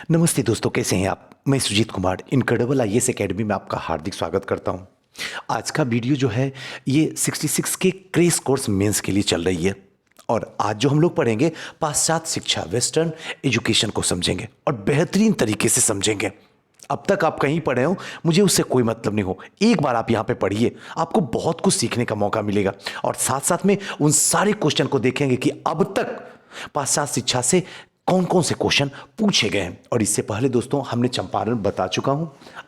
नमस्ते दोस्तों, कैसे हैं आप। मैं Sujit Kumar incredible IAS academy में आपका हार्दिक स्वागत करता हूं। आज का वीडियो जो है ये 66 के क्रेश कोर्स मेंस के लिए चल रही है। और आज जो हम लोग पढ़ेंगे पाश्चात्य शिक्षा, वेस्टर्न एजुकेशन को समझेंगे और बेहतरीन तरीके से समझेंगे। अब तक आप कहीं पढ़े हो, मुझे उससे कोई मतलब नहीं हो, एक बार आप यहाँ पे पढ़िए, आपको बहुत कुछ सीखने का मौका मिलेगा। और साथ साथ में उन सारे क्वेश्चन को देखेंगे कि अब तक पाश्चात्य शिक्षा से कौन कौन से क्वेश्चन पूछे गए हैं। और इससे पहले दोस्तों हमने चंपारण बता चुका हूं,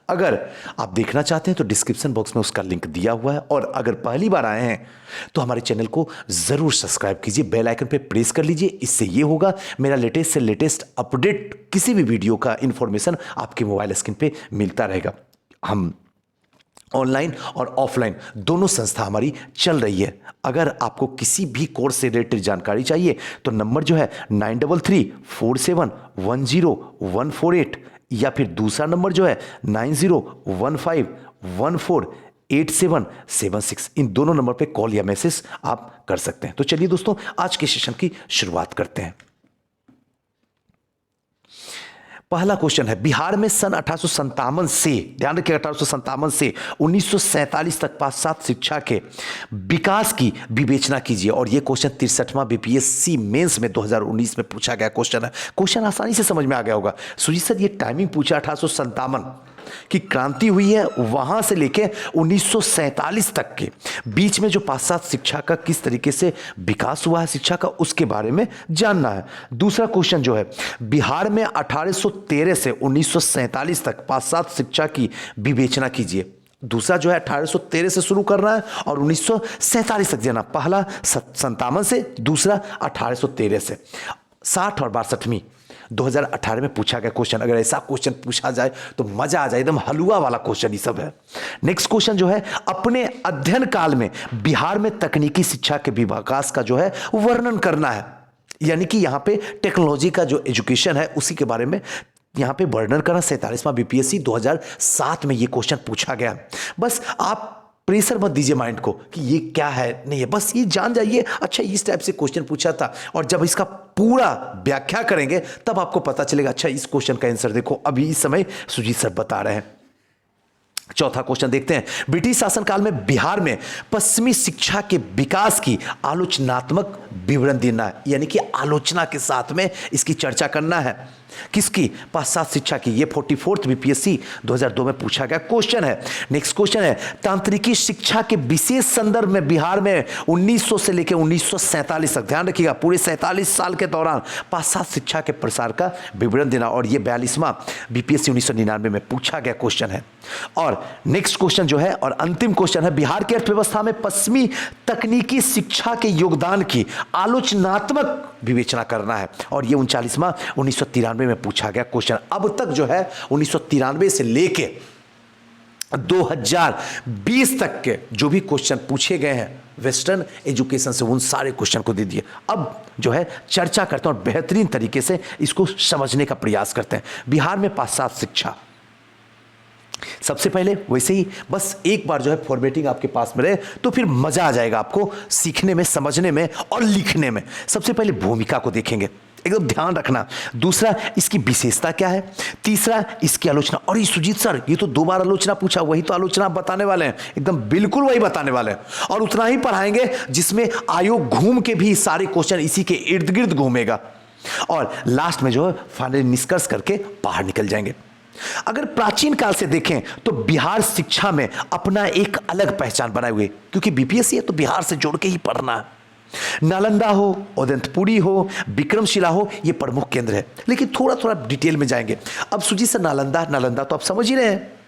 अगर आप देखना चाहते हैं तो डिस्क्रिप्शन बॉक्स में उसका लिंक दिया हुआ है। और अगर पहली बार आए हैं तो हमारे चैनल को जरूर सब्सक्राइब कीजिए, बेल आइकन पे प्रेस कर लीजिए। इससे ये होगा मेरा लेटेस्ट से लेटेस्ट अपडेट, किसी भी वीडियो का इंफॉर्मेशन आपके मोबाइल स्क्रीन पे मिलता रहेगा। हम ऑनलाइन और ऑफलाइन दोनों संस्था हमारी चल रही है। अगर आपको किसी भी कोर्स से रिलेटेड जानकारी चाहिए तो नंबर जो है 9334710148 या फिर दूसरा नंबर जो है 9015148776, इन दोनों नंबर पे कॉल या मैसेज आप कर सकते हैं। तो चलिए दोस्तों आज के सेशन की शुरुआत करते हैं। पहला क्वेश्चन है, बिहार में सन 1857 से, ध्यान रखिए 1857 से 1947 तक पाश्चात्य शिक्षा के विकास की विवेचना कीजिए। और यह क्वेश्चन 63वां बीपीएससी मेंस में 2019 में पूछा गया क्वेश्चन है। क्वेश्चन आसानी से समझ में आ गया होगा। सुजीत सर ये टाइमिंग पूछा 1857 की क्रांति हुई है, वहां से लेके 1947 तक के बीच में जो पाश्चात्य शिक्षा का किस तरीके से विकास हुआ है शिक्षा का, उसके बारे में जानना है। दूसरा क्वेश्चन जो है, बिहार में 1813 से 1947 तक पाश्चात्य शिक्षा की विवेचना कीजिए। दूसरा जो है 1813 से शुरू करना है और 1947 तक जाना। पहला 57 से, दूसरा 1813 से। 60 और 62वीं 2018 में पूछा गया क्वेश्चन। अगर ऐसा क्वेश्चन पूछा जाए तो मजा आ जाए, एकदम हलवा वाला क्वेश्चन ही सब है। नेक्स्ट क्वेश्चन जो है, अपने अध्ययन काल में बिहार में तकनीकी शिक्षा के विकास का जो है वर्णन करना है। यानी कि यहां पे टेक्नोलॉजी का जो एजुकेशन है उसी के बारे में यहां पे वर्णन करना। 47वां बीपीएससी 2007 में ये क्वेश्चन पूछा गया। बस आप प्रेशर मत दीजिए माइंड को कि ये क्या है, नहीं है, बस ये जान जाइए अच्छा इस टाइप से क्वेश्चन पूछा था। और जब इसका पूरा व्याख्या करेंगे तब आपको पता चलेगा अच्छा इस क्वेश्चन का आंसर देखो अभी इस समय सुजीत सर बता रहे हैं। चौथा क्वेश्चन देखते हैं, ब्रिटिश शासनकाल में बिहार में पश्चिमी शिक्षा के विकास की आलोचनात्मक विवरण देना है। यानी कि आलोचना के साथ में इसकी चर्चा करना है। किसकी? पाश्चात्य शिक्षा की। ये 44th बीपीएससी 2002 में पूछा गया क्वेश्चन है। नेक्स्ट क्वेश्चन है, तांत्रिकी शिक्षा के विशेष संदर्भ में बिहार में 1900 से लेकर 1947 तक, ध्यान रखिएगा पूरे 47 साल के दौरान पाश्चात्य शिक्षा के प्रसार का विवरण देना। और ये 42वां बीपीएससी 1999 में पूछा गया क्वेश्चन है। और नेक्स्ट क्वेश्चन जो है और अंतिम क्वेश्चन है, बिहार की अर्थव्यवस्था में पश्चिमी तकनीकी शिक्षा के योगदान की आलोचनात्मक विवेचना करना है। और ये 39वां 1993 में पूछा गया क्वेश्चन। अब तक जो है 1993 से लेके 2020 तक के जो भी क्वेश्चन पूछे गए हैं वेस्टर्न एजुकेशन से, उन सारे क्वेश्चन को दे दिए। अब जो है चर्चा करते हैं और बेहतरीन तरीके से इसको समझने का प्रयास करते हैं। बिहार में पाश्चात्य शिक्षा, सबसे पहले वैसे ही बस एक बार जो है फॉर्मेटिंग आपके पास में रहे तो फिर मजा आ जाएगा आपको सीखने में, समझने में और लिखने में। सबसे पहले भूमिका को देखेंगे, एकदम ध्यान रखना। दूसरा, इसकी विशेषता क्या है। तीसरा, इसकी आलोचना। और ये सुजीत सर ये तो 2 बार आलोचना पूछा, वही तो आलोचना आप बताने वाले हैं, एकदम बिल्कुल वही बताने वाले हैं। और उतना ही पढ़ाएंगे जिसमें आयोग घूम के भी सारे क्वेश्चन इसी के इर्द गिर्द घूमेगा। और लास्ट में जो है फाइनल निष्कर्ष करके बाहर निकल जाएंगे। अगर प्राचीन काल से देखें तो बिहार शिक्षा में अपना एक अलग पहचान बनाए हुए, क्योंकि बीपीएससी है तो बिहार से जोड़ के ही पढ़ना है। नालंदा हो, उदंतपुरी हो, विक्रमशिला हो, ये प्रमुख केंद्र है। लेकिन थोड़ा थोड़ा डिटेल में जाएंगे। अब सुजीत सर नालंदा तो आप समझ ही रहे हैं।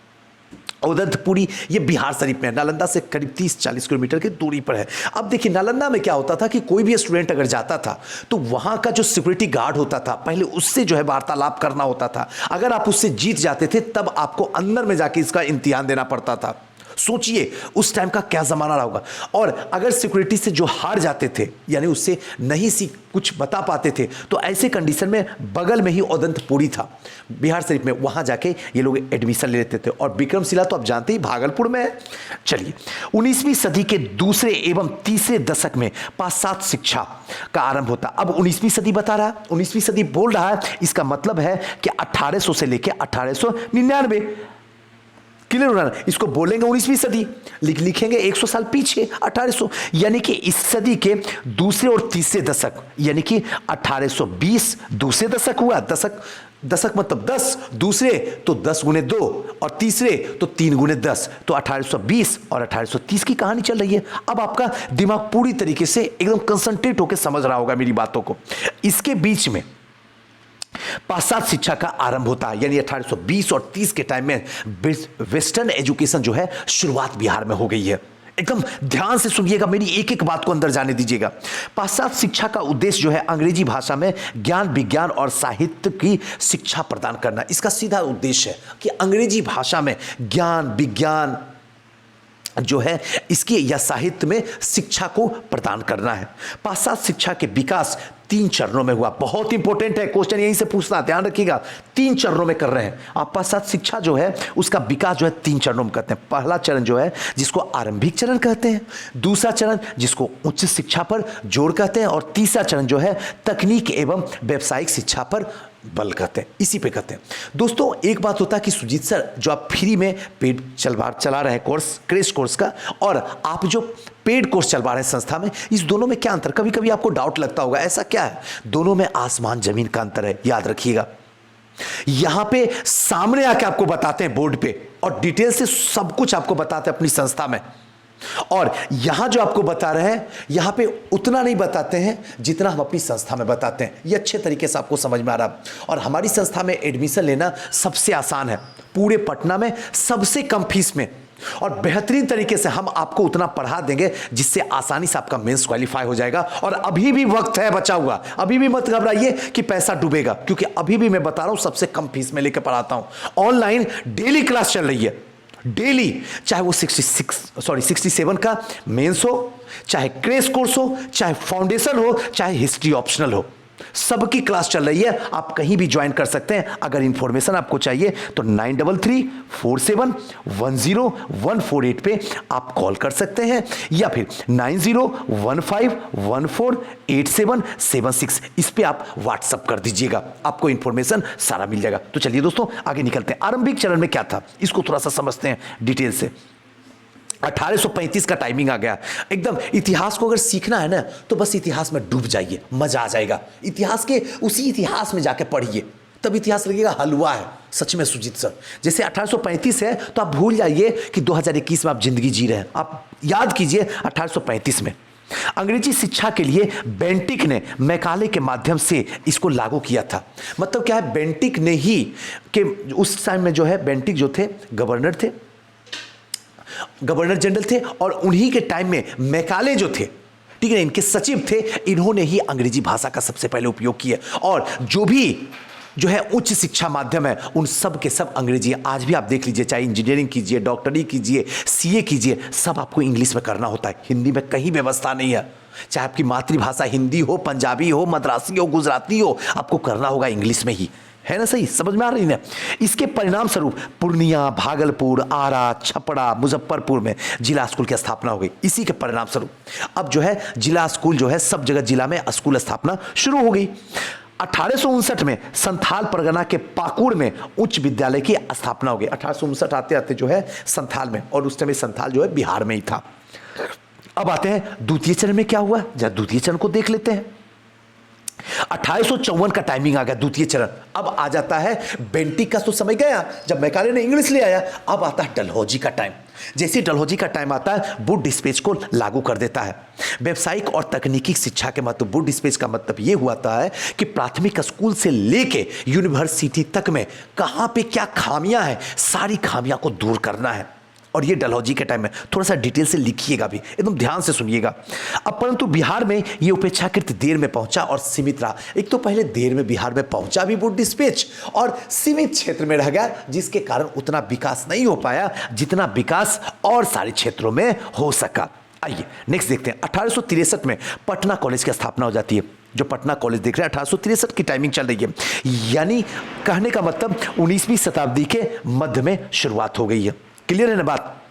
उदंतपुरी ये बिहार शरीफ में है, नालंदा से करीब 30-40 किलोमीटर की दूरी पर है। अब देखिए नालंदा में क्या होता था कि कोई भी स्टूडेंट अगर जाता था तो वहां का जो सिक्योरिटी गार्ड होता था, पहले उससे जो है वार्तालाप करना होता था। अगर आप उससे जीत जाते थे तब आपको अंदर में जाके इसका इम्तिहान देना पड़ता था। सोचिए उस टाइम का क्या जमाना रहा होगा। और अगर सिक्योरिटी से जो हार जाते थे, यानी उससे नहीं सीख कुछ बता पाते थे, तो ऐसे कंडीशन में बगल में ही उदंतपुरी था बिहार शरीफ में, वहां जाके ये लोग एडमिशन ले लेते थे। और विक्रमशिला तो आप जानते ही भागलपुर में है। चलिए, 19वीं सदी के दूसरे एवं तीसरे दशक में पाश्चात्य शिक्षा का आरंभ होता। अब 19वीं सदी बता रहा है, 19वीं सदी बोल रहा है, इसका मतलब है कि 1800 से लेकर 1899, क्लियर हो रहा है। इसको बोलेंगे 19वीं सदी, लिखेंगे 100 साल पीछे 1800, यानी कि इस सदी के दूसरे और तीसरे दशक, यानी कि 1820 दूसरे दशक हुआ, दशक मतलब 10, दूसरे तो 10 गुने 2 और तीसरे तो 3 गुने 10, तो 1820 और 1830 की कहानी चल रही है। अब आपका दिमाग पूरी तरीके से एकदम कंसंट्रेट होकर समझ रहा होगा मेरी बातों को। इसके बीच में पाश्चात्य शिक्षा का आरंभ होता है, यानी 1820 और 30 के टाइम में वेस्टर्न एजुकेशन जो है शुरुआत बिहार में हो गई है। एकदम ध्यान से सुनिएगा, मेरी एक एक बात को अंदर जाने दीजिएगा। पाश्चात्य शिक्षा का उद्देश्य जो है अंग्रेजी भाषा में ज्ञान, विज्ञान और साहित्य की शिक्षा प्रदान करना। इसका सीधा उद्देश्य है कि अंग्रेजी भाषा में ज्ञान, विज्ञान जो है इसकी या साहित्य में शिक्षा को प्रदान करना है। पाश्चात्य शिक्षा के विकास 3 चरणों में हुआ। बहुत इंपॉर्टेंट है, क्वेश्चन यहीं से पूछना, ध्यान रखिएगा। 3 चरणों में कर रहे हैं आप। पाश्चात्य शिक्षा जो है उसका विकास जो है 3 चरणों में करते हैं। पहला चरण जो है जिसको आरंभिक चरण कहते हैं, दूसरा चरण जिसको उच्च शिक्षा पर जोर कहते हैं, और तीसरा चरण जो है तकनीक एवं व्यावसायिक शिक्षा पर बल कहते हैं, इसी पे कहते हैं। दोस्तों एक बात होता है कि सुजीत सर जो आप फ्री में पेड चला रहे हैं कोर्स, क्रैश कोर्स का, और आप जो पेड कोर्स चलवा रहे हैं संस्था में, इस दोनों में क्या अंतर? कभी कभी आपको डाउट लगता होगा ऐसा क्या है? दोनों में आसमान जमीन का अंतर है, याद रखिएगा। यहां पे सामने आके आपको बताते हैं बोर्ड पे, और डिटेल से सब कुछ आपको बताते हैं अपनी संस्था में, और यहां जो आपको बता रहे हैं यहां पे उतना नहीं बताते हैं जितना हम अपनी संस्था में बताते हैं। ये अच्छे तरीके से आपको समझ में आ रहा। और हमारी संस्था में एडमिशन लेना सबसे आसान है, पूरे पटना में सबसे कम फीस में, और बेहतरीन तरीके से हम आपको उतना पढ़ा देंगे जिससे आसानी से आपका मेंस क्वालिफाई हो जाएगा। और अभी भी वक्त है बचा हुआ, अभी भी मत घबराइए कि पैसा डूबेगा, क्योंकि अभी भी मैं बता रहा हूं सबसे कम फीस में लेकर पढ़ाता हूं। ऑनलाइन डेली क्लास चल रही है, डेली, चाहे वो 67 का मेंस हो, चाहे क्रैश कोर्स हो, चाहे फाउंडेशन हो, चाहे हिस्ट्री ऑप्शनल हो, सबकी क्लास चल रही है। आप कहीं भी ज्वाइन कर सकते हैं। अगर इंफॉर्मेशन आपको चाहिए तो 9334710148 पे आप कॉल कर सकते हैं, या फिर 9015148776 इस पे आप व्हाट्सअप कर दीजिएगा, आपको इंफॉर्मेशन सारा मिल जाएगा। तो चलिए दोस्तों आगे निकलते हैं। आरंभिक चरण में क्या था इसको थोड़ा सा समझते हैं डिटेल से। 1835 का टाइमिंग आ गया। एकदम इतिहास को अगर सीखना है ना तो बस इतिहास में डूब जाइए, मजा आ जाएगा। इतिहास के उसी इतिहास में जाके पढ़िए, तब इतिहास लगेगा हलवा है सच में सुजीत सर। जैसे 1835 है तो आप भूल जाइए कि 2021 में आप जिंदगी जी रहे हैं, आप याद कीजिए 1835 में अंग्रेजी शिक्षा के लिए बेंटिक ने मैकाले के माध्यम से इसको लागू किया था। मतलब क्या है, बेंटिक ने ही कि उस टाइम में जो है बेंटिक जो थे गवर्नर जनरल थे, और उन्हीं के टाइम में मैकाले जो थे, ठीक है, इनके सचिव थे, इन्होंने ही अंग्रेजी भाषा का सबसे पहले उपयोग किया। और जो है उच्च शिक्षा माध्यम है उन सब के सब अंग्रेजी। आज भी आप देख लीजिए, चाहे इंजीनियरिंग कीजिए, डॉक्टरी कीजिए, सीए कीजिए, सब आपको इंग्लिश में करना होता है। हिंदी में कहीं व्यवस्था नहीं है। चाहे आपकी मातृभाषा हिंदी हो, पंजाबी हो, मद्रासी हो, गुजराती हो, आपको करना होगा इंग्लिश में ही, है ना? सही समझ में आ रही है? इसके परिणाम स्वरूप पूर्णिया, भागलपुर, आरा, छपरा, मुजफ्फरपुर में जिला स्कूल की स्थापना हो गई। इसी के परिणाम स्वरूप अब जो है जिला स्कूल जो है सब जगह जिला में स्कूल स्थापना शुरू हो गई। 1859 में संथाल परगना के पाकुड़ में उच्च विद्यालय की स्थापना हो गई। 1859 आते आते जो है संथाल में, और उस समय संथाल जो है बिहार में ही था। अब आते हैं द्वितीय चरण में क्या हुआ, जरा द्वितीय चरण को देख लेते हैं। 1854 का टाइमिंग आ गया द्वितीय चरण। अब आ जाता है बेंटिक का तो समय गया जब मैकाले ने इंग्लिश ले आया। अब आता है डलहौजी का टाइम। जैसे डलहौजी का टाइम आता है, वुड डिस्पेच को लागू कर देता है। व्यवसायिक और तकनीकी शिक्षा के मतलब, वुड डिस्पेच का मतलब यह हुआ है कि प्राथमिक स्कूल से लेके यूनिवर्सिटी तक में कहां पे क्या खामियां हैं, सारी खामियां को दूर करना है। और ये डलहौजी के टाइम में, थोड़ा सा डिटेल से लिखिएगा भी, एकदम ध्यान से सुनिएगा। अब परंतु बिहार में ये उपेक्षाकृत देर में पहुंचा और सीमित रहा। एक तो पहले देर में बिहार में पहुंचा भी वुड डिस्पैच और सीमित क्षेत्र में रह गया, जिसके कारण उतना विकास नहीं हो पाया जितना विकास और सारे क्षेत्रों में हो सका। आइए नेक्स्ट देखते हैं। 1863 में पटना कॉलेज की स्थापना हो जाती है। जो पटना कॉलेज देख रहे हैं 1863 की टाइमिंग चल रही है, यानी कहने का मतलब 19वीं शताब्दी के मध्य में शुरुआत हो गई है। क्लियर है ना बात।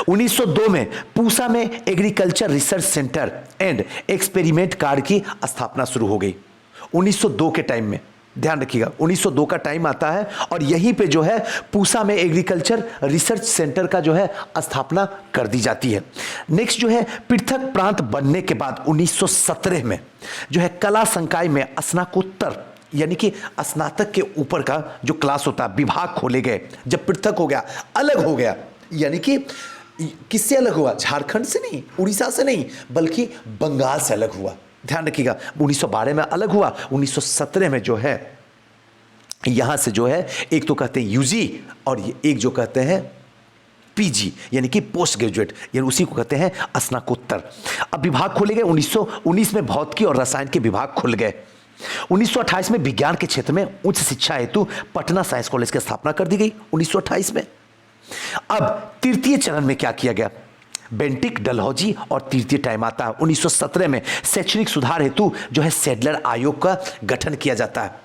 1902 में पूसा में agriculture research centre and experiment card की स्थापना शुरू हो गई। 1902 के टाइम में ध्यान रखिएगा, 1902 का टाइम आता है और यहीं पे जो है पूसा में एग्रीकल्चर रिसर्च सेंटर का जो है स्थापना कर दी जाती है। नेक्स्ट जो है पृथक प्रांत बनने के बाद 1917 में जो है कला संकाय में स्नातकोत्तर यानी कि स्नातक के ऊपर का जो क्लास होता है विभाग खोले गए। जब पृथक हो गया, अलग हो गया, यानी कि किससे अलग हुआ? झारखंड से नहीं, उड़ीसा से नहीं, बल्कि बंगाल से अलग हुआ। ध्यान रखिएगा, 1912 में अलग हुआ, 1917 में जो है यहां से जो है एक तो कहते हैं यूजी और एक जो कहते हैं पीजी यानी कि पोस्ट ग्रेजुएट, यानी उसी को कहते हैं स्नातकोत्तर। अब विभाग खोले गए। 1919 में भौतिकी और रसायन के विभाग खुल गए। 1928 में विज्ञान के क्षेत्र में उच्च शिक्षा हेतु पटना साइंस कॉलेज की स्थापना कर दी गई 1928 में। अब तृतीय चरण में क्या किया गया? बेंटिक, डलहौजी और तृतीय टाइम आता है 1917 में शैक्षणिक सुधार हेतु जो है सैडलर आयोग का गठन किया जाता है।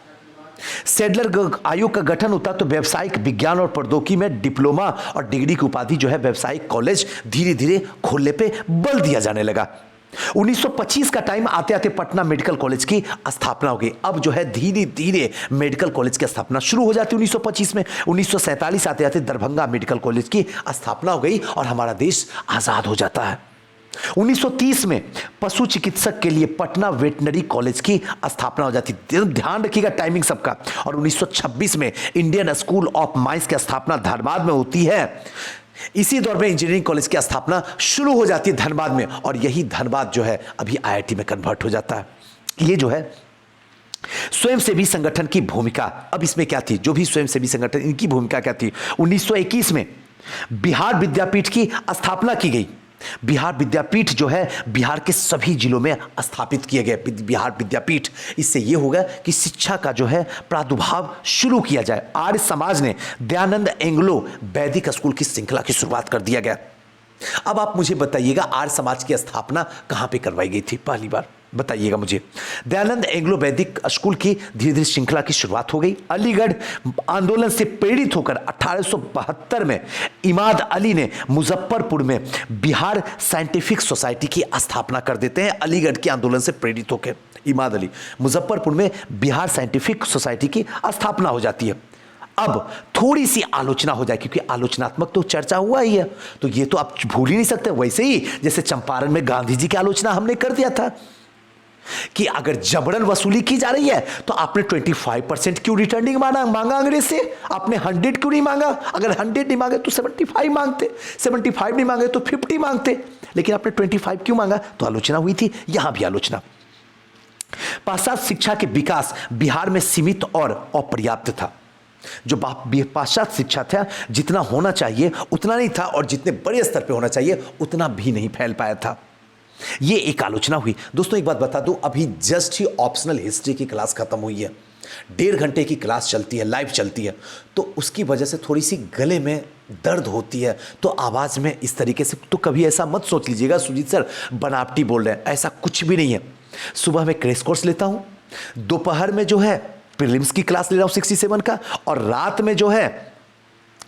सैडलर आयोग का गठन होता तो व्यावसायिक विज्ञान और प्रौद्योगिकी में डिप्लोमा और डिग्री की उपाधि जो है व्यावसायिक कॉलेज धीरे धीरे खोलने पे बल दिया जाने लगा। 1925 का टाइम आते आते पटना मेडिकल कॉलेज की स्थापना हो गई। अब जो है धीरे धीरे मेडिकल कॉलेज की स्थापना शुरू हो जाती है 1925 में। 1947 आते आते दरभंगा मेडिकल कॉलेज की स्थापना हो गई और हमारा देश आजाद हो जाता है। 1930 में पशु चिकित्सक के लिए पटना वेटनरी कॉलेज की स्थापना हो जाती है। ध्यान रखिएगा टाइमिंग सबका। और 1926 में इंडियन स्कूल ऑफ माइंस की स्थापना धनबाद में होती है। इसी दौर में इंजीनियरिंग कॉलेज की स्थापना शुरू हो जाती है धनबाद में, और यही धनबाद जो है अभी आईआईटी में कन्वर्ट हो जाता है। ये जो है स्वयंसेवी संगठन की भूमिका, अब इसमें क्या थी? जो भी स्वयंसेवी संगठन, इनकी भूमिका क्या थी? 1921 में बिहार विद्यापीठ की स्थापना की गई। बिहार विद्यापीठ जो है बिहार के सभी जिलों में स्थापित किए गए बिहार विद्यापीठ। इससे यह होगा कि शिक्षा का जो है प्रादुर्भाव शुरू किया जाए। आर्य समाज ने दयानंद एंग्लो वैदिक स्कूल की श्रृंखला की शुरुआत कर दिया गया। अब आप मुझे बताइएगा आर्य समाज की स्थापना कहां पे करवाई गई थी? पहली बार बताइएगा मुझे। दयानंद एंग्लो वैदिक स्कूल की धीरे धीरे श्रृंखला की शुरुआत हो गई। अलीगढ़ आंदोलन से प्रेरित होकर 1872 में इमाद अली ने मुजफ्फरपुर में बिहार साइंटिफिक सोसाइटी की स्थापना कर देते हैं। अलीगढ़ के आंदोलन से प्रेरित होकर इमाद अली, मुजफ्फरपुर में बिहार साइंटिफिक सोसाइटी की स्थापना हो जाती है। अब थोड़ी सी आलोचना हो जाए, क्योंकि आलोचनात्मक तो चर्चा हुआ ही है, तो ये तो आप भूल ही नहीं सकते। वैसे ही जैसे चंपारण में गांधी जी की आलोचना हमने कर दिया था कि अगर जबरन वसूली की जा रही है तो आपने 25% क्यों रिटर्निंग मांगा अंग्रेज से? आपने 100 क्यों नहीं मांगा? अगर 100 नहीं मांगे तो 75 मांगते, 75 नहीं मांगे तो 50 मांगते, लेकिन आपने 25 क्यों मांगा? तो आलोचना हुई थी, यहां भी आलोचना। पाश्चात्य शिक्षा के विकास बिहार में सीमित और अपर्याप्त था। जो पाश्चात्य शिक्षा था जितना होना चाहिए उतना नहीं था, और जितने बड़े स्तर पे होना चाहिए उतना भी नहीं फैल पाया था। ये एक आलोचना हुई। दोस्तों एक बात बता दूं, अभी जस्ट ही ऑप्शनल हिस्ट्री की क्लास खत्म हुई है। 1.5 घंटे की क्लास चलती है, लाइव चलती है, तो उसकी वजह से थोड़ी सी गले में दर्द होती है, तो आवाज़ में इस तरीके से, तो कभी ऐसा मत सोच लीजिएगा सुजीत सर बनावटी बोल रहे हैं, ऐसा कुछ भी नहीं है। सुबह में क्रैश कोर्स लेता हूँ, दोपहर में जो है प्रीलिम्स की क्लास ले रहा हूँ 67 का, और रात में जो है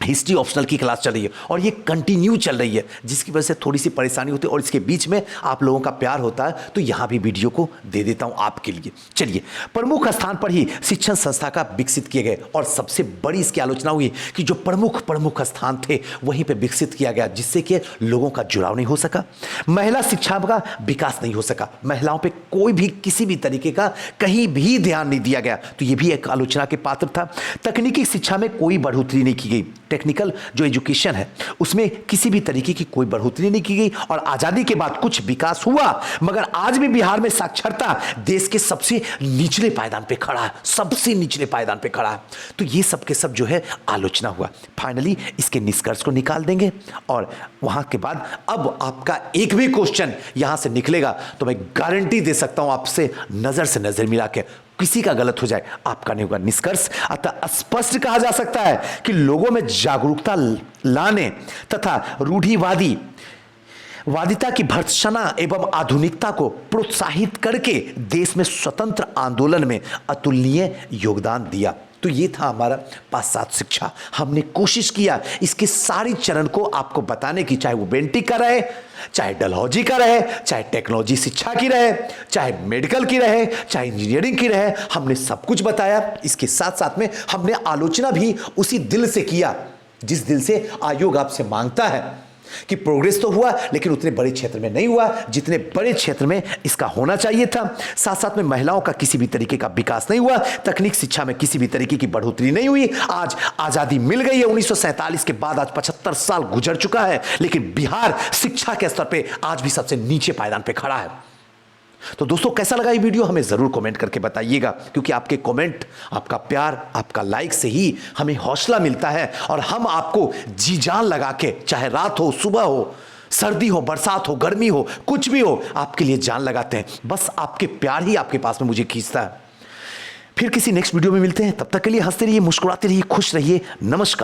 हिस्ट्री ऑप्शनल की क्लास चल रही है, और ये कंटिन्यू चल रही है, जिसकी वजह से थोड़ी सी परेशानी होती है। और इसके बीच में आप लोगों का प्यार होता है, तो यहाँ भी वीडियो को दे देता हूँ आपके लिए। चलिए, प्रमुख स्थान पर ही शिक्षण संस्था का विकसित किए गए, और सबसे बड़ी इसकी आलोचना हुई कि जो प्रमुख स्थान थे वहीं पे विकसित किया गया, जिससे कि लोगों का जुड़ाव नहीं हो सका। महिला शिक्षा का विकास नहीं हो सका, महिलाओं पर कोई भी किसी भी तरीके का कहीं भी ध्यान नहीं दिया गया, तो ये भी एक आलोचना के पात्र था। तकनीकी शिक्षा में कोई बढ़ोतरी नहीं की गई। टेक्निकल जो एजुकेशन है उसमें किसी भी तरीके की कोई बढ़ोतरी नहीं की गई और आजादी के बाद कुछ विकास हुआ, मगर आज भी बिहार में साक्षरता देश के सबसे निचले पायदान पे खड़ा है, सबसे निचले पायदान पे खड़ा है। तो ये सब के सब जो है आलोचना हुआ। फाइनली इसके निष्कर्ष को निकाल देंगे और वहां के बाद अब आपका एक भी क्वेश्चन यहां से निकलेगा तो मैं गारंटी दे सकता हूं आपसे नजर से नजर मिला के किसी का गलत हो जाए आपका नहीं होगा। निष्कर्ष अतः स्पष्ट कहा जा सकता है कि लोगों में जागरूकता लाने तथा वादिता की भर्त्सना एवं आधुनिकता को प्रोत्साहित करके देश में स्वतंत्र आंदोलन में अतुलनीय योगदान दिया। तो ये था हमारा पाश्चात्य शिक्षा। हमने कोशिश किया इसके सारी चरण को आपको बताने की, चाहे वो बेंटिक का रहे, चाहे डलहौजी का रहे, चाहे टेक्नोलॉजी शिक्षा की रहे, चाहे मेडिकल की रहे, चाहे इंजीनियरिंग की रहे, हमने सब कुछ बताया। इसके साथ साथ में हमने आलोचना भी उसी दिल से किया जिस दिल से आयोग आपसे मांगता है कि प्रोग्रेस तो हुआ लेकिन उतने बड़े क्षेत्र में नहीं हुआ जितने बड़े क्षेत्र में इसका होना चाहिए था। साथ साथ में महिलाओं का किसी भी तरीके का विकास नहीं हुआ, तकनीक शिक्षा में किसी भी तरीके की बढ़ोतरी नहीं हुई। आज आजादी मिल गई है 1947 के बाद, आज 75 साल गुजर चुका है, लेकिन बिहार शिक्षा के स्तर पे आज भी सबसे नीचे पायदान पे खड़ा है। तो दोस्तों कैसा लगा ये वीडियो हमें जरूर कमेंट करके बताइएगा, क्योंकि आपके कमेंट, आपका प्यार, आपका लाइक से ही हमें हौसला मिलता है और हम आपको जी जान लगा के, चाहे रात हो, सुबह हो, सर्दी हो, बरसात हो, गर्मी हो, कुछ भी हो, आपके लिए जान लगाते हैं। बस आपके प्यार ही आपके पास में मुझे खींचता है। फिर किसी नेक्स्ट वीडियो में मिलते हैं, तब तक के लिए हंसते रहिए, मुस्कुराते रहिए, खुश रहिए। नमस्कार।